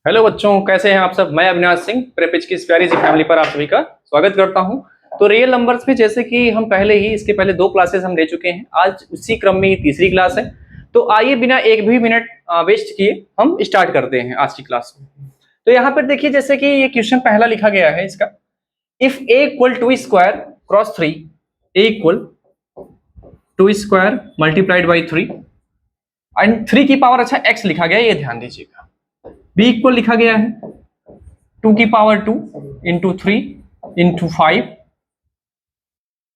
Hello बच्चों, कैसे हैं आप सब। मैं अविनाश सिंह प्रेपिच की इस प्यारी सी फैमिली पर आप सभी का स्वागत करता हूं। तो रियल नंबर्स में जैसे कि हम पहले ही इसके पहले दो क्लासेस हम ले चुके हैं, आज उसी क्रम में ये तीसरी क्लास है। तो आइए बिना एक भी मिनट वेस्ट किए हम स्टार्ट करते हैं आज की क्लास में। तो यहाँ पर देखिए, जैसे कि ये क्वेश्चन पहला लिखा गया है इसका, if a equal to square cross three, a equal to square multiplied by three and three की पावर अच्छा एक्स लिखा गया है, ये ध्यान दीजिएगा। बी इक्वल लिखा गया है टू की power two into three into five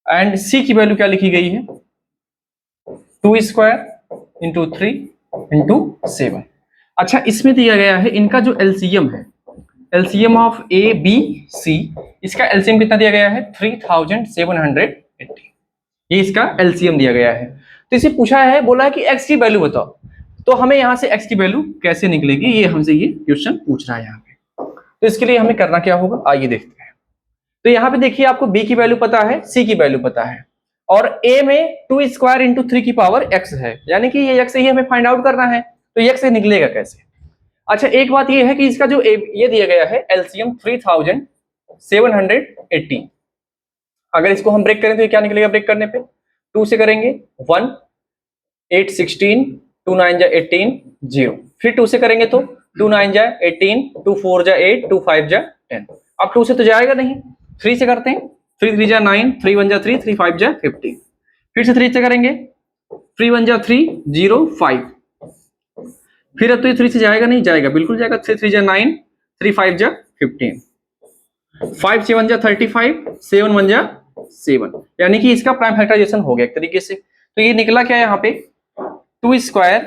and C की वैल्यू क्या लिखी गई है, two square into three into seven. अच्छा, इसमें दिया गया है इनका जो एलसीएम है, LCM of A B C, इसका एलसीएम कितना दिया गया है 3780। ये इसका एलसीएम दिया गया है। तो इसे पूछा है, बोला है कि एक्स की वैल्यू बताओ। तो हमें यहां से एक्स की वैल्यू कैसे निकलेगी, ये हमसे ये क्वेश्चन पूछ रहा है यहाँ पे। तो इसके लिए हमें करना क्या होगा, आइए देखते हैं। तो यहाँ पे देखिए, आपको बी की वैल्यू पता है, सी की वैल्यू पता है, और ए में टू स्क्वायर इंटू थ्री की पावर एक्स है, यानी कि ये एक्स ही हमें फाइंड आउट करना है। तो ये एक्स से निकलेगा कैसे। अच्छा, एक बात ये है कि इसका जो ये दिया गया है एलसीएम 3780, अगर इसको हम ब्रेक करें तो ये क्या निकलेगा, ब्रेक करने पे टू से करेंगे 1, 8 16, 2 9 जा 18 0, फिर 2 से करेंगे तो 2 9 जा 18, 2 4 जा 8, 2 5 जा 10। अब 2 से तो जाएगा नहीं, 3 से करते हैं, 3 3 जा 9, 3 1 जा 3, 3 5 जा 15, फिर से 3 से करेंगे, 3 1 जा 3 0 5, फिर अब तो ये 3 से जाएगा नहीं, जाएगा बिल्कुल जाएगा, 3 3 जा 9, 3 5 जा 15, 5 7 जा 35, 7 1 जा 7, यानी कि इसका प्राइम फैक्टराइजेशन हो गया एक तरीके से। तो ये निकला क्या है यहाँ पे, two square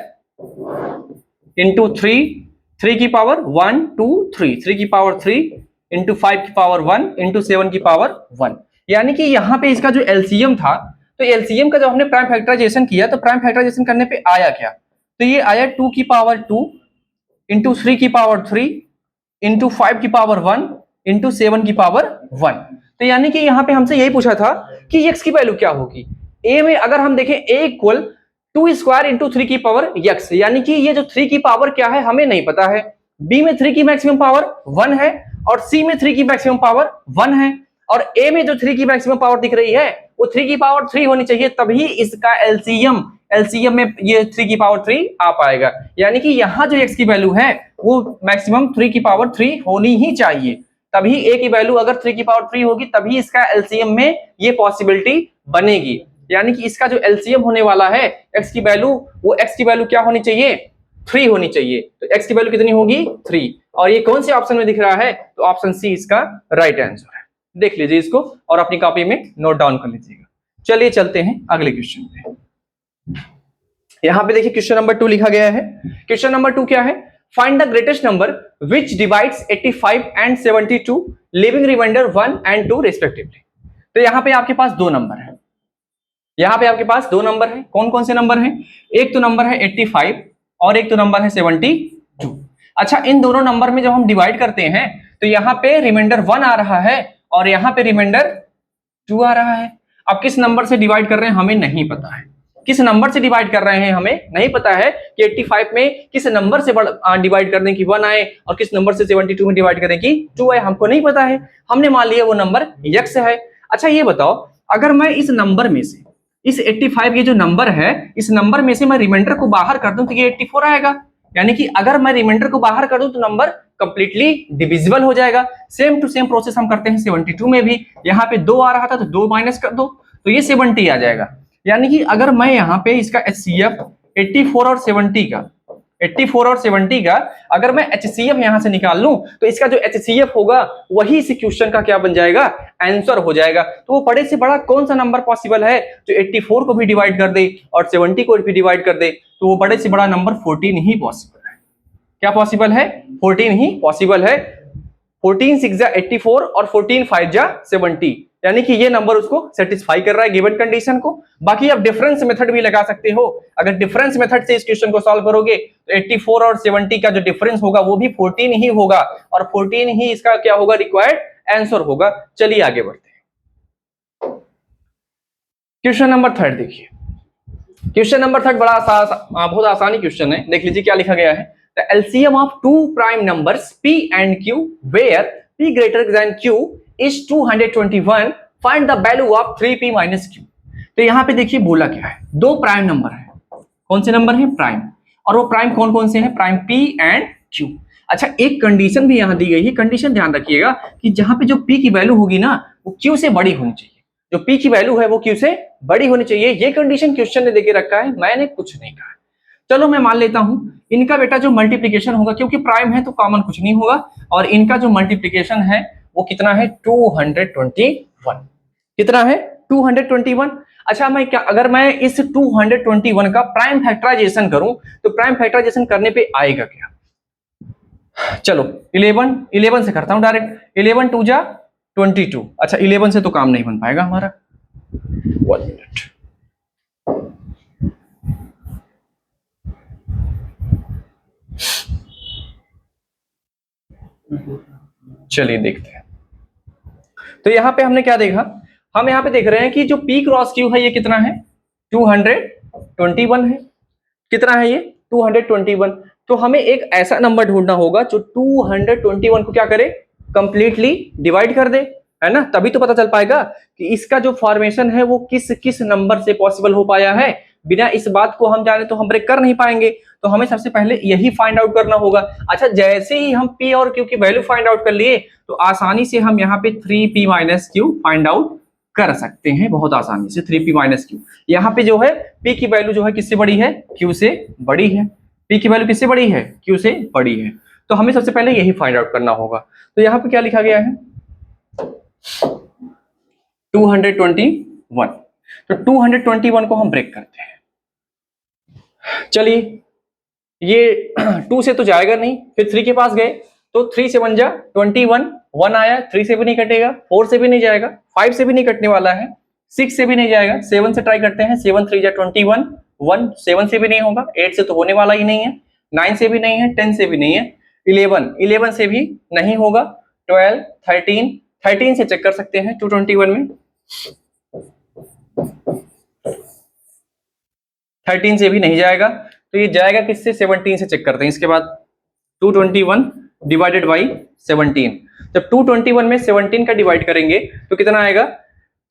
into three, three की पावर 1 2 3, थ्री की पावर 3 इंटू 5 की पावर 1 इंटू 7 की पावर 1, यानी कि यहाँ पे इसका जो एलसीएम था, तो एलसीएम का जब हमने प्राइम फैक्टराइजेशन किया तो प्राइम फैक्टराइजेशन करने पे आया क्या, तो ये आया 2 की पावर 2 इंटू 3 की पावर 3 इंटू 5 की पावर 1 इंटू 7 की पावर 1। तो यानी कि यहाँ पे हमसे यही पूछा था कि एक्स की वैल्यू क्या होगी। ए में अगर हम देखें, A equal to square into three की पावर एक्स, यानी कि ये जो थ्री की पावर क्या है हमें नहीं पता है। बी में थ्री की मैक्सिमम पावर 1 है और सी में थ्री की मैक्सिमम पावर 1 है, और ए में जो थ्री की मैक्सिमम पावर दिख रही है वो थ्री की पावर 3 होनी चाहिए, तभी इसका एलसीएम, एलसीएम में ये थ्री की पावर 3 आ पाएगा। यानी कि यहाँ जो एक्स की वैल्यू है वो मैक्सिमम थ्री की पावर 3 होनी ही चाहिए, तभी ए की वैल्यू अगर थ्री की पावर 3 होगी तभी इसका एलसीएम में ये पॉसिबिलिटी बनेगी। यानी कि इसका जो एलसीएम होने वाला है एक्स की वैल्यू, वो एक्स की वैल्यू क्या होनी चाहिए, 3 होनी चाहिए। तो एक्स की वैल्यू कितनी होगी 3, और ये कौन से ऑप्शन में दिख रहा है, तो ऑप्शन सी इसका राइट आंसर है। देख लीजिए इसको और अपनी कॉपी में नोट डाउन कर लीजिएगा। चलिए चलते हैं अगले क्वेश्चन पे। यहां पे देखिए क्वेश्चन नंबर 2 लिखा गया है। क्वेश्चन नंबर 2 क्या है, find the greatest number which divides 85 and 72 leaving remainder 1 and 2 respectively. तो यहाँ पे आपके पास दो नंबर है, यहाँ पे आपके पास दो नंबर है। कौन कौन से नंबर हैं, एक तो नंबर है 85 और एक तो नंबर है 72। अच्छा, इन दोनों नंबर में जब हम डिवाइड करते हैं तो यहाँ पे रिमाइंडर 1 आ रहा है और यहाँ पे रिमाइंडर 2 आ रहा है। अब किस नंबर से डिवाइड कर रहे हैं हमें नहीं पता है, किस नंबर से डिवाइड कर रहे हैं हमें नहीं पता है कि 85 में किस नंबर से डिवाइड करने की 1 आए और किस नंबर से 72 में डिवाइड करने की 2 आए, हमको नहीं पता है। हमने मान लिया वो नंबर x है। अच्छा ये बताओ, अगर मैं इस नंबर में से, इस 85 ये जो नंबर है, इस नंबर में से मैं रिमाइंडर को बाहर कर दूं तो ये 84 आएगा। यानी कि अगर मैं रिमाइंडर को बाहर कर दूं तो नंबर कंप्लीटली डिविजिबल हो जाएगा। सेम टू सेम प्रोसेस हम करते हैं 72 में भी। यहाँ पे 2 आ रहा था तो 2 माइनस कर दो तो ये 70 आ जाएगा। यानी कि अगर मैं यहाँ पे इसका एचसीएफ 84 और 70 का, 84 और 70 का अगर मैं एचसीएफ यहां से निकाल लूं तो इसका जो एचसीएफ होगा वही इस क्वेश्चन का क्या बन जाएगा, आंसर हो जाएगा। तो वो बड़े से बड़ा कौन सा नंबर पॉसिबल है जो 84 को भी डिवाइड कर दे और 70 को भी डिवाइड कर दे, तो वो बड़े से बड़ा नंबर 14 ही पॉसिबल है। क्या पॉसिबल है, 14 ही पॉसिबल है। 14 6 जा 84 और 14 5 जा 70, यानी कि ये नंबर उसको सेटिस्फाई कर रहा है गिवन कंडीशन को। बाकी आप डिफरेंस मेथड भी लगा सकते हो। अगर डिफरेंस मेथड से इस क्वेश्चन को सॉल्व करोगे तो 84 और 70 का जो डिफरेंस होगा वो भी 14 ही होगा और 14 ही इसका क्या होगा, रिक्वायर्ड आंसर होगा। चलिए आगे बढ़ते हैं। क्वेश्चन नंबर 3 देखिए। क्वेश्चन नंबर 3 बड़ा बहुत आसानी क्वेश्चन है, देख लीजिए क्या लिखा गया है। The LCM of two prime numbers p and q where p greater than q is 221, find the value of 3p minus q। तो यहाँ पे देखिए बोला क्या है, दो प्राइम नंबर है, कौन से नंबर है, प्राइम, और वो प्राइम कौन कौन से हैं, प्राइम p एंड q। अच्छा एक कंडीशन भी यहाँ दी गई है, कंडीशन ध्यान रखिएगा कि जहां पे जो p की वैल्यू होगी ना वो q से बड़ी होनी चाहिए, जो p की वैल्यू है वो q से बड़ी होनी चाहिए। ये कंडीशन क्वेश्चन ने देके रखा है, मैंने कुछ नहीं कहा। चलो मैं मान लेता हूं इनका बेटा जो मल्टीप्लिकेशन होगा, क्योंकि प्राइम है तो कॉमन कुछ नहीं होगा, और इनका जो मल्टीप्लिकेशन है वो कितना है, 221। कितना है, 221। अच्छा मैं क्या, अगर मैं इस 221 का प्राइम फैक्टराइजेशन करूं तो प्राइम फैक्टराइजेशन करने पे आएगा क्या, चलो 11 से करता हूं डायरेक्ट। 11 2 जा 22। अच्छा 11 से तो काम नहीं बन पाएगा हमारा, 1 मिनट। चलिए देखते हैं। तो यहां पे हमने क्या देखा, हम यहां पे देख रहे हैं कि जो p क्रॉस q है ये कितना है, 221 है। कितना है ये, 221। तो हमें एक ऐसा नंबर ढूंढना होगा जो 221 को क्या करे, कंप्लीटली डिवाइड कर दे, है ना, तभी तो पता चल पाएगा कि इसका जो फॉर्मेशन है वो किस किस नंबर से पॉसिबल हो पाया है। बिना इस बात को हम जाने तो हम ब्रेक कर नहीं पाएंगे, तो हमें सबसे पहले यही फाइंड आउट करना होगा। अच्छा जैसे ही हम p और q की वैल्यू फाइंड आउट कर लिए तो आसानी से हम यहाँ पे 3p minus q find out कर सकते हैं, बहुत आसानी से 3p माइनस q। यहाँ पे जो है p की वैल्यू जो है किससे बड़ी है, q से बड़ी है। p की वैल्यू किससे बड़ी है, q से बड़ी है, तो हमें सबसे पहले यही फाइंड आउट करना होगा। तो यहाँ पे क्या लिखा गया है, 221। तो 221 को हम ब्रेक करते हैं। चलिए ये 2 से तो जाएगा नहीं, फिर 3 के पास गए तो 3 से 1 जा 21, 1 आया, 3 से भी नहीं कटेगा, 4 से भी नहीं जाएगा, 5 से भी नहीं कटने वाला है, 6 से भी नहीं जाएगा, 7 से ट्राई करते हैं, 7 3 जा 21, 1 7 से भी नहीं होगा, 8 से तो होने वाला ही नहीं है, 9 से भी नहीं है, 10 से भी नहीं है, 11 से भी नहीं होगा, 12 13 से चेक कर सकते हैं 221 में, 13 से भी नहीं जाएगा, तो ये जाएगा किससे, 17 से चेक करते हैं। इसके बाद 221 डिवाइडेड बाई 17, जब 221 में 17 का डिवाइड करेंगे तो कितना आएगा,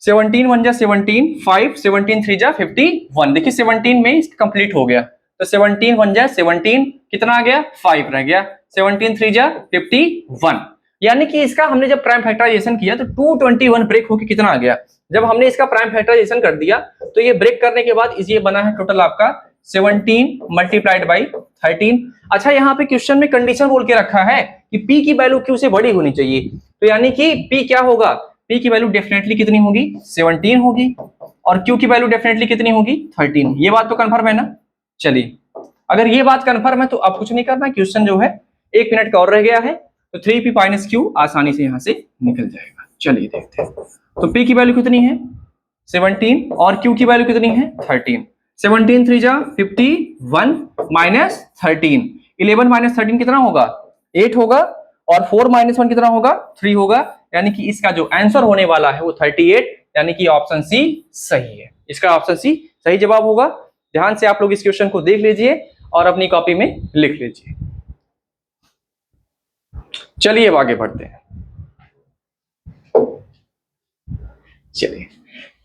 17 1 जा 17, 5 17 3 जा 51। देखिए 17 में कंप्लीट हो गया, तो 17 1 जा 17, कितना आ गया, 5 रह गया, 17 3 जा 51। यानी कि इसका हमने जब प्राइम फैक्टराइजेशन किया तो 221 ब्रेक होके कितना आ गया, जब हमने इसका प्राइम फैक्टराइजेशन कर दिया तो ये ब्रेक करने के बाद ये बना है टोटल आपका 17 मल्टीप्लाइड बाई 13। अच्छा यहाँ पे क्वेश्चन में कंडीशन बोल के रखा है कि p की वैल्यू q से बड़ी होनी चाहिए, तो यानी कि p क्या होगा, p की वैल्यू डेफिनेटली कितनी होगी, 17 होगी, और q की वैल्यू डेफिनेटली कितनी होगी, 13। ये बात तो कंफर्म है ना। चलिए अगर ये बात कंफर्म है तो अब कुछ नहीं करना, क्वेश्चन जो है 1 मिनट का और रह गया है, तो 3p माइनस q आसानी से यहाँ से निकल जाएगा। चलिए देखते हैं, तो p की वैल्यू कितनी है 17 और q की वैल्यू कितनी है 13। 17 3 जा 51 माइनस 13, 11 माइनस 13 कितना होगा, 8 होगा, और 4 माइनस 1 कितना होगा, 3 होगा, यानी कि इसका जो आंसर होने वाला है वो 38, यानी कि ऑप्शन सी सही है। इसका ऑप्शन सी सही जवाब होगा। ध्यान से आप लोग इस क्वेश्चन को देख लीजिए और अपनी कॉपी में लिख लीजिए। चलिए अब आगे बढ़ते हैं। चलिए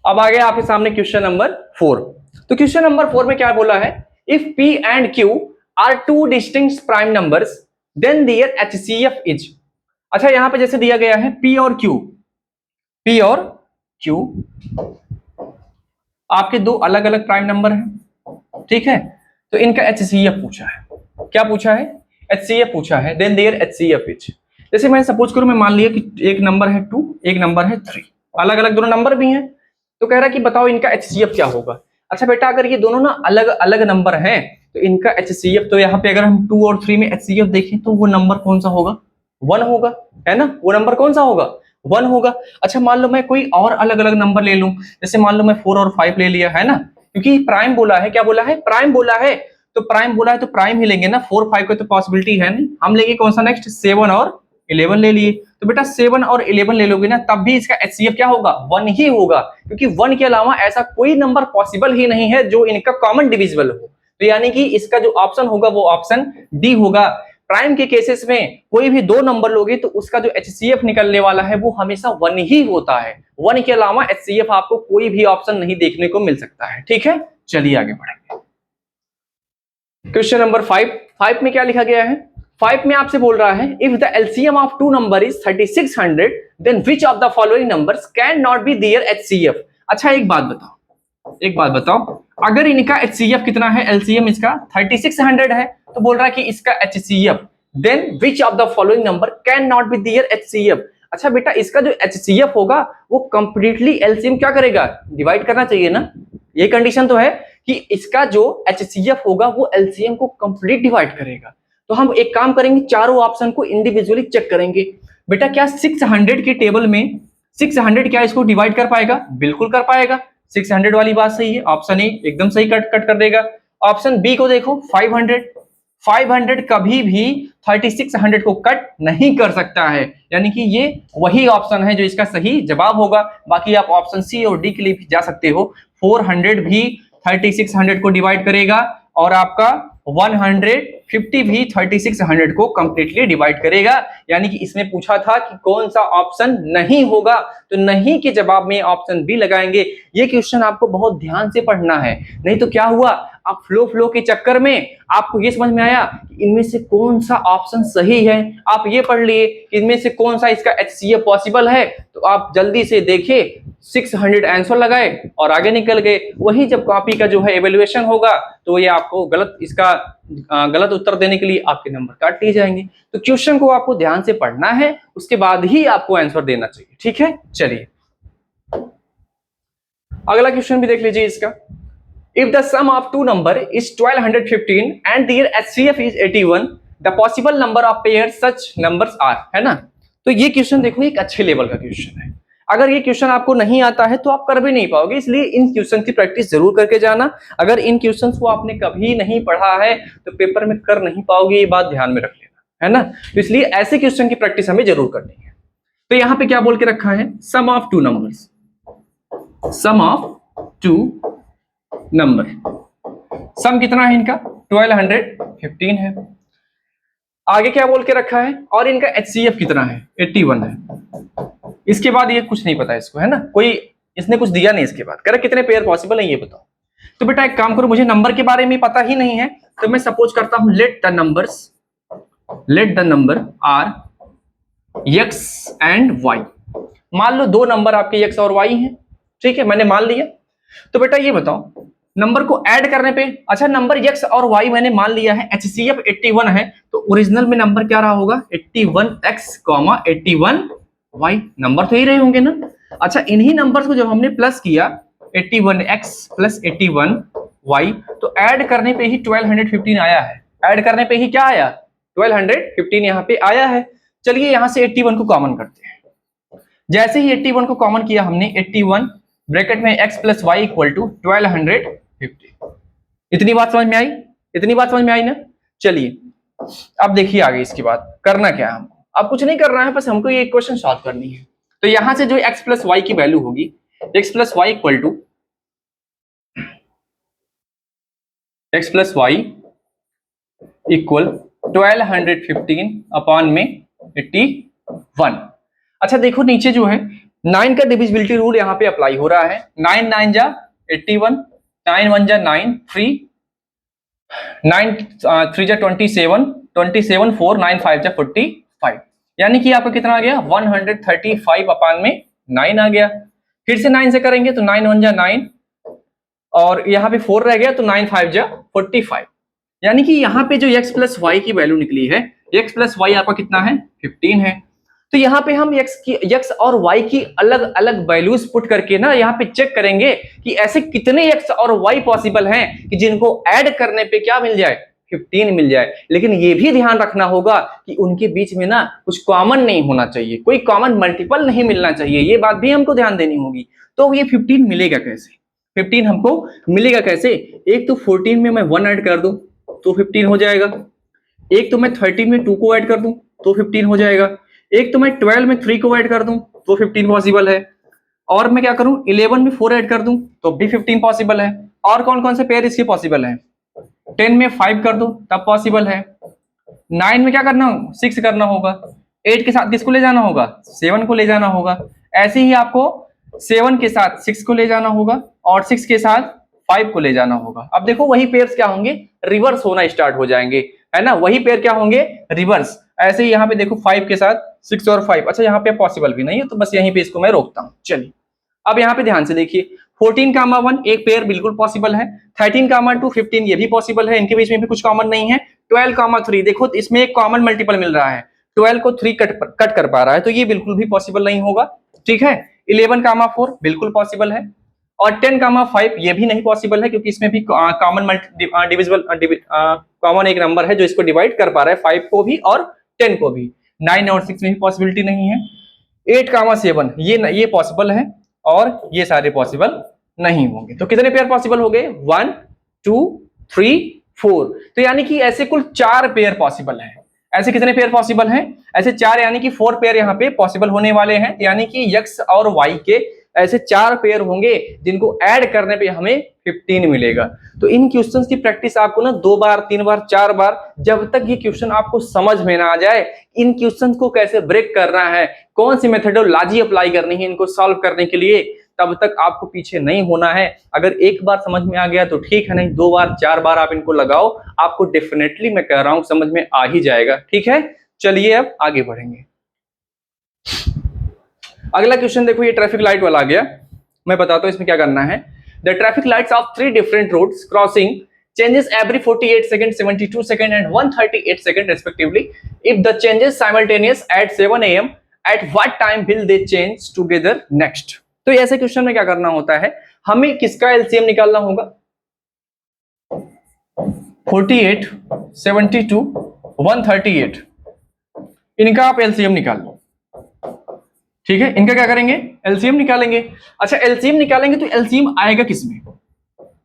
अब आगे आपके सामने क्वेश्चन नंबर 4। तो क्वेश्चन नंबर 4 में क्या बोला है, if p and q are two distinct prime numbers then their HCF is. अच्छा यहां पे जैसे दिया गया है p और q आपके दो अलग अलग प्राइम नंबर हैं, ठीक है, तो इनका HCF पूछा है। क्या पूछा है, HCF पूछा है, देन देयर HCF इज। जैसे मैं सपोज करूं, मैं मान लिया कि एक नंबर है 2, एक नंबर है 3, अलग अलग दोनों नंबर भी हैं, तो कह रहा है कि बताओ इनका HCF क्या होगा। अच्छा बेटा अगर ये दोनों ना अलग अलग नंबर हैं तो इनका HCF, तो यहाँ पे अगर हम 2 और 3 में HCF देखें तो वो नंबर कौन सा होगा, 1 होगा, है ना, वो नंबर कौन सा होगा, 1 होगा। अच्छा मान लो मैं कोई और अलग अलग नंबर ले लूं, जैसे मान लो मैं 4 और 5 ले लिया, है ना, क्योंकि प्राइम बोला है, क्या बोला है, प्राइम बोला है, तो प्राइम बोला है तो प्राइम ही लेंगे ना, 4 5 को तो पॉसिबिलिटी है नहीं, हम लेंगे कौन सा नेक्स्ट, 7 और 11 ले लिए। तो बेटा 7 और 11 ले लोगे ना, तब भी इसका HCF क्या होगा, 1 ही होगा, क्योंकि 1 के अलावा ऐसा कोई नंबर पॉसिबल ही नहीं है जो इनका कॉमन डिविजिबल हो। तो यानी कि इसका जो ऑप्शन होगा वो ऑप्शन डी होगा। प्राइम के केसेस में कोई भी दो नंबर लोगे तो उसका जो HCF निकलने वाला है वो हमेशा 1 ही होता है। 1 के अलावा HCF आपको कोई भी ऑप्शन नहीं देखने को मिल सकता है। ठीक है, चलिए आगे बढ़ेंगे। क्वेश्चन नंबर 5 में क्या लिखा गया है? 5 में आपसे बोल रहा है if the LCM of two number is 3600 then which of the following numbers can not be their HCF। अच्छा एक बात बताओ, अगर इनका HCF कितना है, LCM इसका 3600 है, तो बोल रहा है कि इसका HCF, then which of the following number can not be their HCF। अच्छा बेटा, इसका जो HCF होगा वो कंप्लीटली LCM क्या करेगा, डिवाइड करना चाहिए ना। ये कंडीशन तो है कि इसका जो HCF होगा वो LCM को कंप्लीट डिवाइड करेगा। तो हम एक काम करेंगे, चारों ऑप्शन को इंडिविजुअली चेक करेंगे। बेटा क्या 600 के टेबल में 600 क्या इसको डिवाइड कर पाएगा? बिल्कुल कर पाएगा। 600 वाली बात सही है, ऑप्शन ए एकदम सही कट कर देगा। ऑप्शन बी को देखो, 500 कभी भी 3600 को कट नहीं कर सकता है, यानी कि ये वही ऑप्शन है जो इसका सही जवाब होगा। बाकी आप ऑप्शन सी और डी के लिए भी जा सकते हो। 400 भी 3600 को डिवाइड करेगा और आपका 150 भी 3600 को कंप्लीटली डिवाइड करेगा। यानी कि इसमें पूछा था कि कौन सा ऑप्शन नहीं होगा, तो नहीं के जवाब में ऑप्शन बी लगाएंगे। ये क्वेश्चन आपको बहुत ध्यान से पढ़ना है, नहीं तो क्या हुआ, आप फ्लो के चक्कर में आपको ये समझ में आया कि इनमें से कौन सा ऑप्शन सही है, आप ये पढ़ लिए कि इनमें से कौन सा इसका HCF पॉसिबल है, तो आप जल्दी से देखे 600 आंसर लगाए और आगे निकल गए। वही जब कॉपी का जो है एवेल्युएशन होगा तो ये आपको गलत उत्तर देने के लिए आपके नंबर काट लिए जाएंगे। तो क्वेश्चन को आपको ध्यान से पढ़ना है, उसके बाद ही आपको आंसर देना चाहिए। ठीक है, चलिए अगला क्वेश्चन भी देख लीजिए इसका। If the sum of two number is 1215 and their HCF is 81, the possible number of pairs such numbers are, है ना। तो ये क्वेश्चन देखो एक अच्छे लेवल का क्वेश्चन है। अगर ये क्वेश्चन आपको नहीं आता है तो आप कर भी नहीं पाओगे, इसलिए इन क्वेश्चन की प्रैक्टिस जरूर करके जाना। अगर इन क्वेश्चंस को आपने कभी नहीं पढ़ा है तो पेपर में कर नहीं पाओगे, ये बात ध्यान में रख लेना, है ना। तो इसलिए ऐसे क्वेश्चन की प्रैक्टिस हमें जरूर करनी है। तो यहाँ पे क्या बोल के रखा है, sum of two numbers, sum of two number, sum कितना है इनका 1215 है। आगे क्या बोल के रखा है, और इनका HCF कितना है 81 है। इसके बाद ये कुछ नहीं पता इसको, है ना, कोई इसने कुछ दिया नहीं। इसके बाद कह रहा कितने पेयर पॉसिबल है ये बताओ। तो बेटा एक काम करो, मुझे नंबर के बारे में पता ही नहीं है, तो मैं सपोज करता हूं let the number are x and y। मान लो दो नंबर आपके x और y हैं, ठीक है, मैंने मान लिया। तो बेटा ये बताओ नंबर को ऐड करने पे, अच्छा नंबर x और y मैंने मान लिया है, HCF 81 है, तो ओरिजिनल में नंबर क्या रहा होगा 81x, 81y, नंबर तो ही रहे होंगे ना। अच्छा इन्हीं नंबर्स को जब हमने प्लस किया 81x प्लस 81y, तो ऐड करने पे ही 1215 आया है। ऐड करने पे ही क्या आया 1215 यहाँ पे आया है। चलिए यहां से 81 को कॉमन करते हैं। जैसे ही 81 को कॉमन किया हमने, 81 ब्रैकेट में x plus y equal to 1250। इतनी बात समझ में आई ना। चलिए अब देखिए आगे इसके बाद करना क्या है हमको। अब कुछ नहीं करना है, बस हमको ये इक्वेशन सॉल्व करनी है। तो यहां से जो x प्लस वाई की वैल्यू होगी, x plus y equal to x plus y equal 1215 upon में 81। अच्छा देखो नीचे जो है 9 का डिविजिबिलिटी रूल यहाँ पे अप्लाई हो रहा है। 9 9 जा 81, 9 1 जा 9, 3 9 3 जा 27, 27 4 9 5 जा 45, यानी कि आपका कितना आ गया 135 अपान में 9 आ गया। फिर से 9 से करेंगे तो 9 1 जा 9 और यहाँ पे 4 रह गया तो 9 5 जा 45, यानी कि यहाँ पे जो x प्लस वाई की वैल्यू निकली है, x प्लस वाई आपका कितना है 15 है। तो यहाँ पे हम x और y की अलग अलग वैल्यूज पुट करके ना यहाँ पे चेक करेंगे कि ऐसे कितने x और y पॉसिबल हैं कि जिनको ऐड करने पे क्या मिल जाए 15 मिल जाए। लेकिन ये भी ध्यान रखना होगा कि उनके बीच में ना कुछ कॉमन नहीं होना चाहिए, कोई कॉमन मल्टीपल नहीं मिलना चाहिए, ये बात भी हमको ध्यान देनी होगी। तो ये 15 मिलेगा कैसे, 15 हमको मिलेगा कैसे, एक तो 14 में मैं 1 ऐड कर दूं तो 15 हो जाएगा, एक तो मैं 13 में 2 को ऐड कर दूं तो 15 हो जाएगा, एक तो मैं 12 में 3 को ऐड कर दूं तो 15 पॉसिबल है, और मैं क्या करूं 11 में 4 ऐड कर दूं तो भी 15 पॉसिबल है। और कौन कौन से पेयर इसके पॉसिबल है, 10 में 5 कर दो तब पॉसिबल है। 9 में क्या करना, 6 करना होगा। 8 के साथ किसको ले जाना होगा, 7 को ले जाना होगा। ऐसे ही आपको 7 के साथ 6 को ले जाना होगा और 6 के साथ 5 को ले जाना होगा। अब देखो वही पेयर्स क्या होंगे, रिवर्स होना स्टार्ट हो जाएंगे, है ना, वही पेयर क्या होंगे, रिवर्स। ऐसे ही यहाँ पे देखो 5 के साथ 6 और 5, अच्छा यहाँ पे पॉसिबल भी नहीं है तो बस यहीं पे इसको मैं रोकता हूँ। चलिए अब यहाँ पे ध्यान से देखिए, 14, 1 एक पेयर बिल्कुल पॉसिबल है, 13, 2 15 ये भी पॉसिबल है, इनके बीच में भी कुछ कॉमन नहीं है। 12, 3 देखो इसमें एक कॉमन मल्टीपल मिल रहा है, 12 को 3 कट कर पा रहा है तो ये बिल्कुल भी पॉसिबल नहीं होगा। ठीक है, 11, 4 बिल्कुल पॉसिबल है और 10, 5 ये भी नहीं पॉसिबल है क्योंकि इसमें भी कॉमन डिविजिबल कॉमन एक नंबर है जो इसको डिवाइड कर पा रहा है 5 को भी और 10 को भी। 9 और 6 में भी पॉसिबिलिटी नहीं है। 8, 7 ये पॉसिबल है और ये सारे पॉसिबल नहीं होंगे। तो कितने पेयर पॉसिबल हो गए, 1 2 3 4। तो यानी कि ऐसे कुल 4 पेयर पॉसिबल है। ऐसे कितने पेयर पॉसिबल हैं, ऐसे 4 यानी कि 4 पेयर यहाँ पे पॉसिबल होने वाले हैं। यानी कि x और y के ऐसे 4 पेयर होंगे जिनको ऐड करने पे हमें 15 मिलेगा। तो इन क्वेश्चंस की प्रैक्टिस आपको ना 2 बार 3 बार 4 बार, जब तक ये क्वेश्चन आपको समझ में ना आ जाए, इन क्वेश्चन को कैसे ब्रेक करना है, कौन सी मेथडोलॉजी अप्लाई करनी है इनको सॉल्व करने के लिए, तब तक आपको पीछे नहीं होना है। अगर एक बार समझ में आ गया तो ठीक है, नहीं 2 बार 4 बार आप इनको लगाओ, आपको डेफिनेटली मैं कह रहा हूं समझ में आ ही जाएगा। ठीक है, चलिए अब आगे बढ़ेंगे। अगला क्वेश्चन देखो, ये ट्रैफिक लाइट वाला आ गया, मैं बताता हूं इसमें क्या करना है। The traffic lights of 3 different roads crossing changes every 48 seconds, 72 seconds and 138 seconds respectively. If the changes simultaneous at 7 am, at what time will they change together next? तो ऐसे क्वेश्चन में क्या करना होता है, हमें किसका एलसीएम निकालना होगा, 48 72 138, इनका आप एलसीएम निकाल लो। ठीक है, इनका क्या करेंगे, एलसीएम निकालेंगे। अच्छा एलसीएम निकालेंगे तो एलसीएम आएगा किसमें,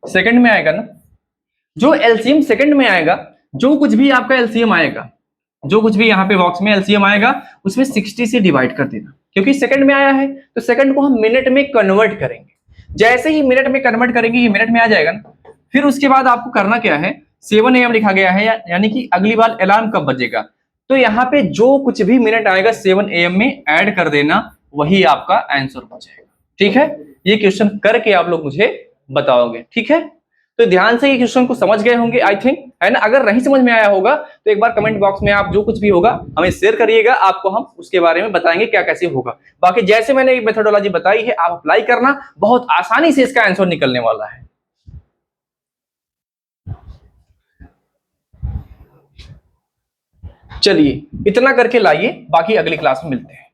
सेकंड में आएगा ना। जो एलसीएम सेकंड में आएगा, जो कुछ भी आपका एलसीएम आएगा, जो कुछ भी यहाँ पे बॉक्स में एलसीएम आएगा उसमें 60 से डिवाइड कर देना, क्योंकि सेकंड में आया है तो सेकंड को हम मिनट में कन्वर्ट करेंगे। जैसे ही मिनट में कन्वर्ट करेंगे ये मिनट में आ जाएगा ना। फिर उसके बाद आपको करना क्या है, 7 AM लिखा गया है, यानी कि अगली बार अलार्म कब बजेगा, तो यहाँ पे जो कुछ भी मिनट आएगा 7 AM में ऐड कर देना, वही आपका आंसर हो जाएगा। ठीक है, ये क्वेश्चन करके आप लोग मुझे बताओगे। ठीक है, तो ध्यान से ये क्वेश्चन को समझ गए होंगे आई थिंक, है ना। अगर नहीं समझ में आया होगा तो एक बार कमेंट बॉक्स में आप जो कुछ भी होगा हमें शेयर करिएगा, आपको हम उसके बारे में बताएंगे क्या कैसे होगा। बाकी जैसे मैंने ये मेथोडोलॉजी बताई है आप अप्लाई करना, बहुत आसानी से इसका आंसर निकलने वाला है। चलिए इतना करके लाइए, बाकी अगली क्लास में मिलते हैं।